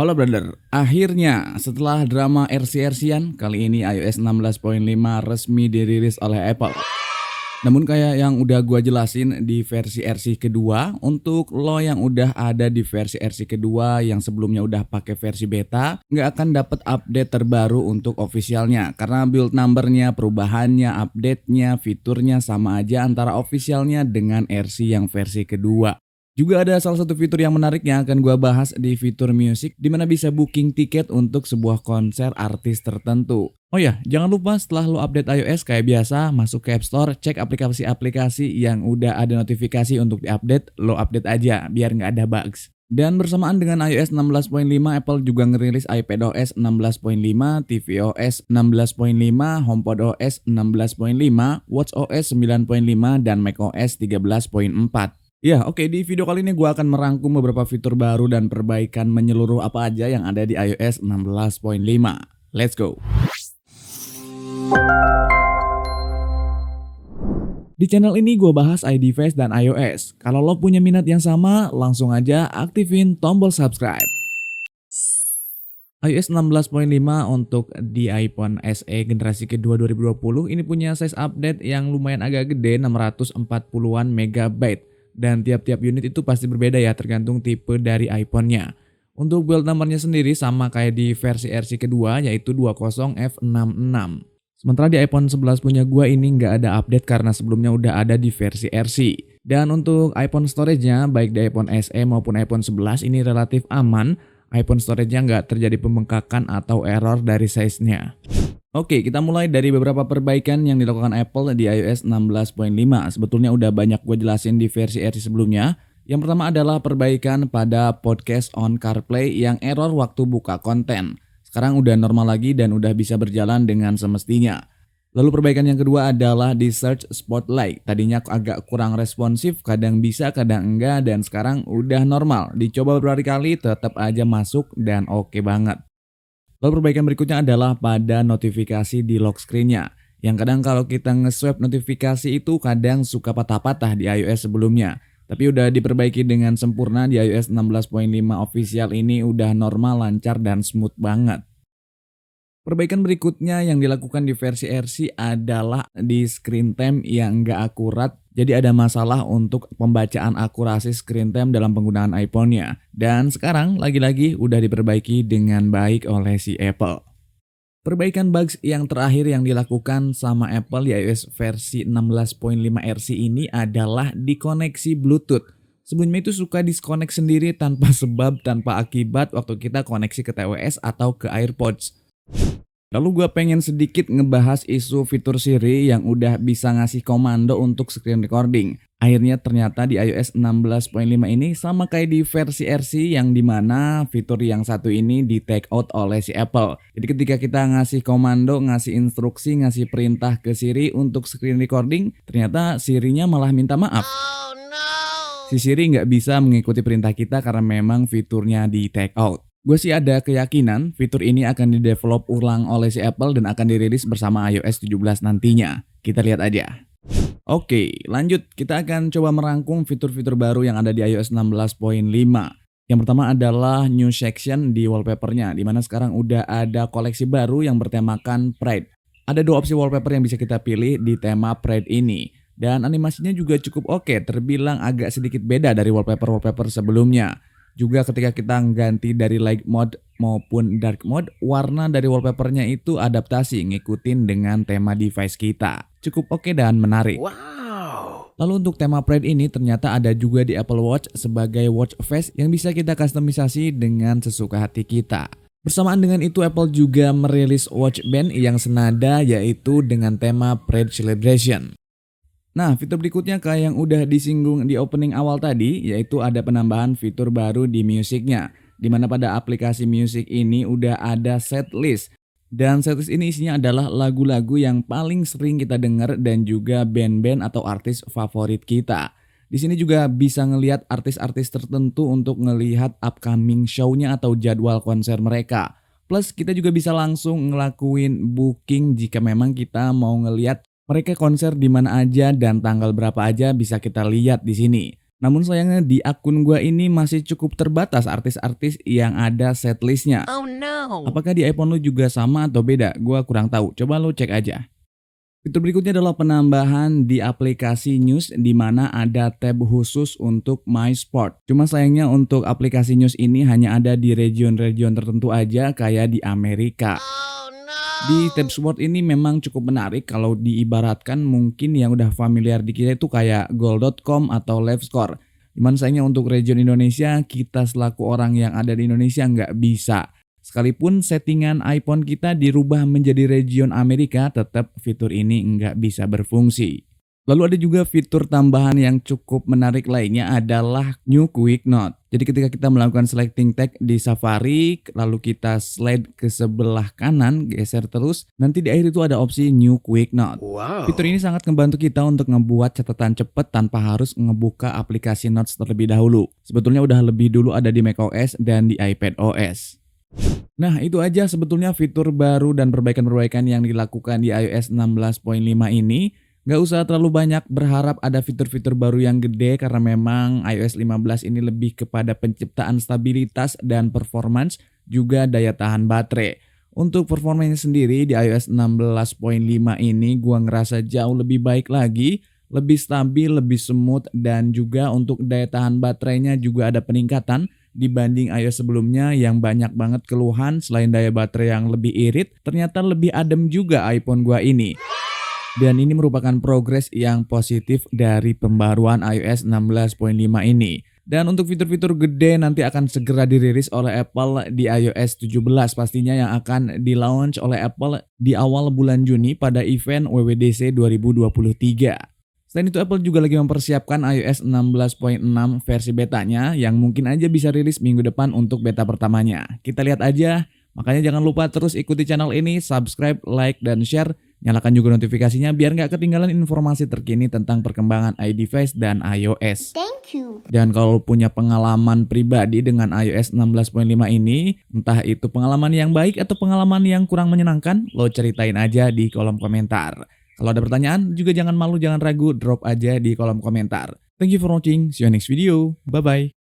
Halo brother, akhirnya setelah drama RC-RC-an, kali ini iOS 16.5 resmi dirilis oleh Apple. Namun kayak yang udah gua jelasin di versi RC kedua, untuk lo yang udah ada di versi RC kedua yang sebelumnya udah pakai versi beta, nggak akan dapat update terbaru untuk officialnya. Karena build numbernya, perubahannya, update-nya, fiturnya sama aja antara officialnya dengan RC yang versi kedua. Juga ada salah satu fitur yang menarik yang akan gua bahas di fitur music, dimana bisa booking tiket untuk sebuah konser artis tertentu. Oh ya, jangan lupa setelah lo update iOS kayak biasa, masuk ke App Store, cek aplikasi-aplikasi yang udah ada notifikasi untuk diupdate, lo update aja biar nggak ada bugs. Dan bersamaan dengan iOS 16.5, Apple juga ngerilis iPadOS 16.5, tvOS 16.5, HomePodOS 16.5, watchOS 9.5, dan macOS 13.4. Ya, oke, di video kali ini gue akan merangkum beberapa fitur baru dan perbaikan menyeluruh apa aja yang ada di iOS 16.5. Let's go! Di channel ini gue bahas iDevice dan iOS. Kalau lo punya minat yang sama, langsung aja aktifin tombol subscribe. iOS 16.5 untuk di iPhone SE generasi kedua 2020 ini punya size update yang lumayan agak gede, 640-an MB. Dan tiap-tiap unit itu pasti berbeda ya, tergantung tipe dari iPhone-nya. Untuk build numbernya sendiri sama kayak di versi RC kedua, yaitu 20F66. Sementara di iPhone 11 punya gua ini nggak ada update karena sebelumnya udah ada di versi RC. Dan untuk iPhone storage-nya, baik di iPhone SE maupun iPhone 11 ini relatif aman. iPhone storage-nya nggak terjadi pembengkakan atau error dari size-nya. Oke, kita mulai dari beberapa perbaikan yang dilakukan Apple di iOS 16.5. Sebetulnya udah banyak gue jelasin di versi RC sebelumnya. Yang pertama adalah perbaikan pada podcast on CarPlay yang error waktu buka konten. Sekarang udah normal lagi dan udah bisa berjalan dengan semestinya. Lalu perbaikan yang kedua adalah di Search Spotlight. Tadinya agak kurang responsif, kadang bisa, kadang enggak, dan sekarang udah normal. Dicoba beberapa kali, tetap aja masuk dan oke banget. Lalu perbaikan berikutnya adalah pada notifikasi di lock screen-nya. Yang kadang kalau kita nge-swipe notifikasi itu kadang suka patah-patah di iOS sebelumnya. Tapi udah diperbaiki dengan sempurna di iOS 16.5 official ini, udah normal, lancar, dan smooth banget. Perbaikan berikutnya yang dilakukan di versi RC adalah di screen time yang nggak akurat. Jadi ada masalah untuk pembacaan akurasi screen time dalam penggunaan iPhone-nya. Dan sekarang lagi-lagi udah diperbaiki dengan baik oleh si Apple. Perbaikan bugs yang terakhir yang dilakukan sama Apple di iOS versi 16.5 RC ini adalah di koneksi Bluetooth. Sebelumnya itu suka disconnect sendiri tanpa sebab, tanpa akibat waktu kita koneksi ke tvOS atau ke AirPods. Lalu gue pengen sedikit ngebahas isu fitur Siri yang udah bisa ngasih komando untuk screen recording. Akhirnya ternyata di iOS 16.5 ini sama kayak di versi RC yang dimana fitur yang satu ini di take out oleh si Apple. Jadi ketika kita ngasih komando, ngasih instruksi, ngasih perintah ke Siri untuk screen recording, ternyata Sirinya malah minta maaf. Oh no. Si Siri nggak bisa mengikuti perintah kita karena memang fiturnya di take out. Gue sih ada keyakinan fitur ini akan didevelop ulang oleh si Apple dan akan dirilis bersama iOS 17 nantinya. Kita lihat aja. Oke, lanjut. Kita akan coba merangkum fitur-fitur baru yang ada di iOS 16.5. Yang pertama adalah new section di wallpapernya, dimana sekarang udah ada koleksi baru yang bertemakan Pride. Ada dua opsi wallpaper yang bisa kita pilih di tema Pride ini. Dan animasinya juga cukup oke, terbilang agak sedikit beda dari wallpaper-wallpaper sebelumnya. Juga ketika kita ganti dari light mode maupun dark mode, warna dari wallpapernya itu adaptasi ngikutin dengan tema device kita. Cukup oke dan menarik. Wow. Lalu untuk tema Pride ini ternyata ada juga di Apple Watch sebagai watch face yang bisa kita kustomisasi dengan sesuka hati kita. Bersamaan dengan itu Apple juga merilis watch band yang senada yaitu dengan tema Pride Celebration. Nah, fitur berikutnya kayak yang udah disinggung di opening awal tadi, yaitu ada penambahan fitur baru di musiknya. Dimana pada aplikasi musik ini udah ada setlist. Dan setlist ini isinya adalah lagu-lagu yang paling sering kita dengar dan juga band-band atau artis favorit kita. Di sini juga bisa ngelihat artis-artis tertentu untuk ngelihat upcoming show-nya atau jadwal konser mereka. Plus kita juga bisa langsung ngelakuin booking jika memang kita mau ngelihat mereka konser di mana aja dan tanggal berapa aja bisa kita lihat di sini. Namun sayangnya di akun gua ini masih cukup terbatas artis-artis yang ada setlistnya. Oh no. Apakah di iPhone lu juga sama atau beda? Gua kurang tahu. Coba lu cek aja. Fitur berikutnya adalah penambahan di aplikasi News di mana ada tab khusus untuk My Sport. Cuma sayangnya untuk aplikasi News ini hanya ada di region-region tertentu aja kayak di Amerika. Oh Di no. tab sport ini memang cukup menarik kalau diibaratkan mungkin yang udah familiar di kita itu kayak goal.com atau LiveScore. Cuman sayangnya untuk region Indonesia, kita selaku orang yang ada di Indonesia nggak bisa. Sekalipun settingan iPhone kita dirubah menjadi region Amerika, tetap fitur ini nggak bisa berfungsi. Lalu ada juga fitur tambahan yang cukup menarik lainnya adalah New Quick Note. Jadi ketika kita melakukan selecting tag di Safari, lalu kita slide ke sebelah kanan, geser terus, nanti di akhir itu ada opsi New Quick Note. Wow. Fitur ini sangat membantu kita untuk ngebuat catatan cepat tanpa harus ngebuka aplikasi Notes terlebih dahulu. Sebetulnya udah lebih dulu ada di macOS dan di iPadOS. Nah, itu aja sebetulnya fitur baru dan perbaikan-perbaikan yang dilakukan di iOS 16.5 ini. Nggak usah terlalu banyak berharap ada fitur-fitur baru yang gede karena memang iOS 15 ini lebih kepada penciptaan stabilitas dan performance juga daya tahan baterai. Untuk performanya sendiri di iOS 16.5 ini gua ngerasa jauh lebih baik lagi, lebih stabil, lebih smooth dan juga untuk daya tahan baterainya juga ada peningkatan dibanding iOS sebelumnya yang banyak banget keluhan. Selain daya baterai yang lebih irit, ternyata lebih adem juga iPhone gua ini. Dan ini merupakan progres yang positif dari pembaruan iOS 16.5 ini. Dan untuk fitur-fitur gede nanti akan segera dirilis oleh Apple di iOS 17 pastinya yang akan di-launch oleh Apple di awal bulan Juni pada event WWDC 2023. Selain itu Apple juga lagi mempersiapkan iOS 16.6 versi betanya yang mungkin aja bisa rilis minggu depan untuk beta pertamanya. Kita lihat aja, makanya jangan lupa terus ikuti channel ini, subscribe, like, dan share. Nyalakan juga notifikasinya biar nggak ketinggalan informasi terkini tentang perkembangan iDevice dan iOS. Thank you. Dan kalau punya pengalaman pribadi dengan iOS 16.5 ini, entah itu pengalaman yang baik atau pengalaman yang kurang menyenangkan, lo ceritain aja di kolom komentar. Kalau ada pertanyaan, juga jangan malu, jangan ragu, drop aja di kolom komentar. Thank you for watching, see you next video, bye-bye.